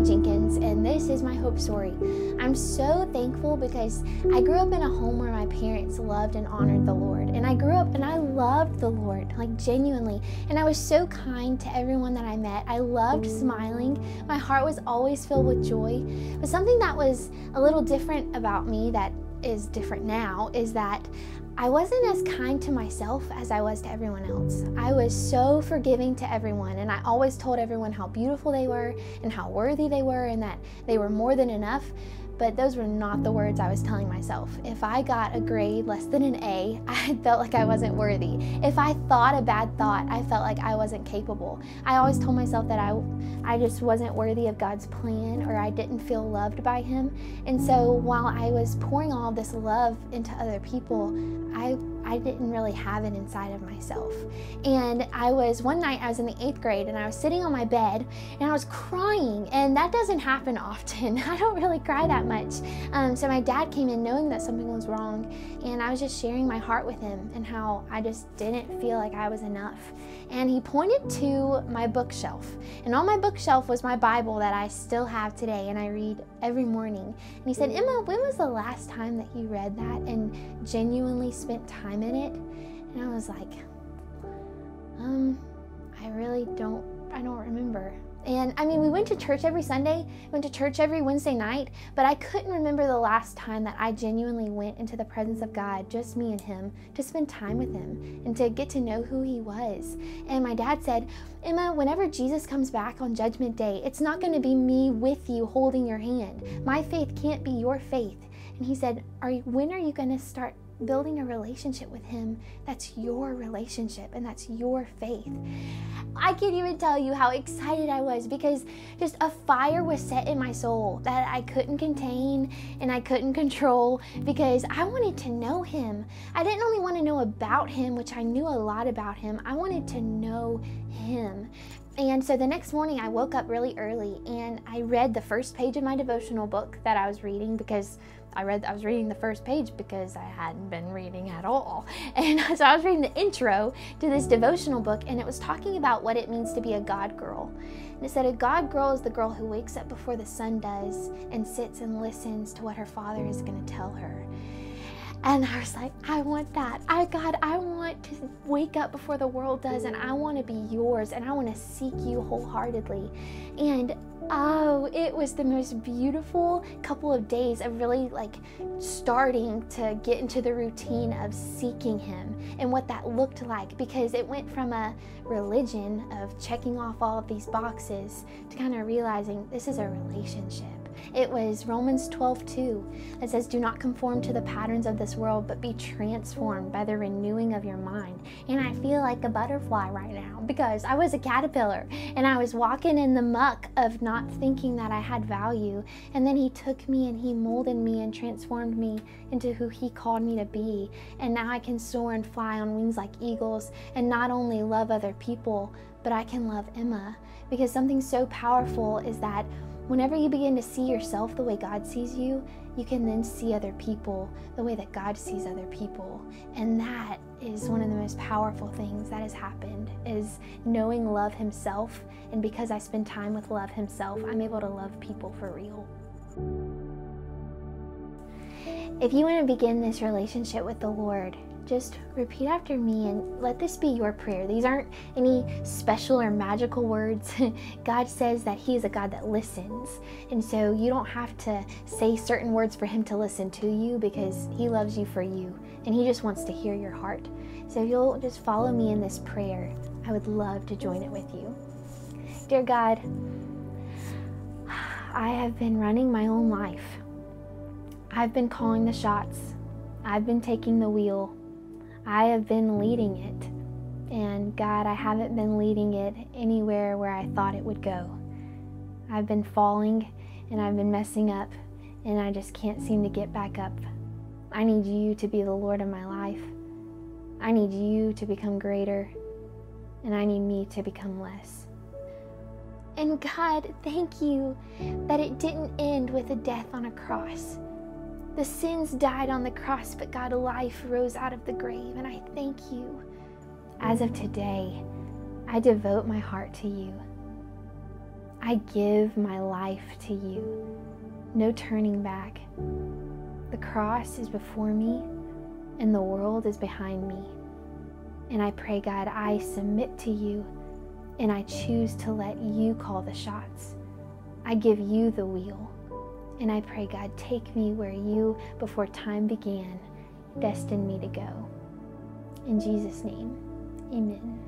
Jenkins, and this is my hope story. I'm so thankful because I grew up in a home where my parents loved and honored the Lord. And I grew up and I loved the Lord, like genuinely. And I was so kind to everyone that I met. I loved smiling. My heart was always filled with joy. But something that was a little different about me that is different now is that I wasn't as kind to myself as I was to everyone else. I was so forgiving to everyone, and I always told everyone how beautiful they were and how worthy they were and that they were more than enough. But those were not the words I was telling myself. If I got a grade less than an A, I felt like I wasn't worthy. If I thought a bad thought, I felt like I wasn't capable. I always told myself that I just wasn't worthy of God's plan, or I didn't feel loved by Him. And so while I was pouring all this love into other people, I didn't really have it inside of myself. And one night I was in the 8th grade and I was sitting on my bed and I was crying, and that doesn't happen often. I don't really cry that much. So my dad came in knowing that something was wrong, and I was just sharing my heart with him and how I just didn't feel like I was enough. And he pointed to my bookshelf, and on my bookshelf was my Bible that I still have today and I read every morning. And he said, "Emma, when was the last time that you read that and genuinely spent time in it?" And I was like, I don't remember. And I mean, we went to church every Sunday, went to church every Wednesday night, but I couldn't remember the last time that I genuinely went into the presence of God, just me and Him, to spend time with Him and to get to know who He was. And my dad said, "Emma, whenever Jesus comes back on Judgment Day, it's not going to be me with you holding your hand. My faith can't be your faith." And he said, when are you going to start building a relationship with Him that's your relationship and that's your faith? I can't even tell you how excited I was, because just a fire was set in my soul that I couldn't contain and I couldn't control, because I wanted to know Him. I didn't only want to know about Him, which I knew a lot about Him. I wanted to know Him. And so the next morning I woke up really early and I read the first page of my devotional book that I was reading, because I was reading the first page because I hadn't been reading at all. And so I was reading the intro to this devotional book, and it was talking about what it means to be a God girl. And it said a God girl is the girl who wakes up before the sun does and sits and listens to what her father is going to tell her. And I was like, I want that. God, I want to wake up before the world does, and I want to be yours, and I want to seek you wholeheartedly. And it was the most beautiful couple of days of really starting to get into the routine of seeking Him and what that looked like, because it went from a religion of checking off all of these boxes to kind of realizing this is a relationship. It was Romans 12:2 that says, "Do not conform to the patterns of this world, but be transformed by the renewing of your mind." And I feel like a butterfly right now, because I was a caterpillar and I was walking in the muck of not thinking that I had value. And then He took me and He molded me and transformed me into who He called me to be. And now I can soar and fly on wings like eagles, and not only love other people, but I can love Emma. Because something so powerful is that whenever you begin to see yourself the way God sees you, you can then see other people the way that God sees other people. And that is one of the most powerful things that has happened, is knowing love Himself. And because I spend time with love Himself, I'm able to love people for real. If you want to begin this relationship with the Lord, just repeat after me and let this be your prayer. These aren't any special or magical words. God says that He is a God that listens. And so you don't have to say certain words for Him to listen to you, because He loves you for you and He just wants to hear your heart. So if you'll just follow me in this prayer, I would love to join it with you. Dear God, I have been running my own life. I've been calling the shots. I've been taking the wheel. I have been leading it, and God, I haven't been leading it anywhere where I thought it would go. I've been falling and I've been messing up, and I just can't seem to get back up. I need You to be the Lord of my life. I need You to become greater, and I need me to become less. And God, thank You that it didn't end with a death on a cross. The sins died on the cross, but God, life rose out of the grave, and I thank You. As of today, I devote my heart to You. I give my life to you. No turning back. The cross is before me and the world is behind me. And I pray, God, I submit to you and I choose to let you call the shots. I give you the wheel. And I pray, God, take me where you, before time began, destined me to go. In Jesus' name, amen.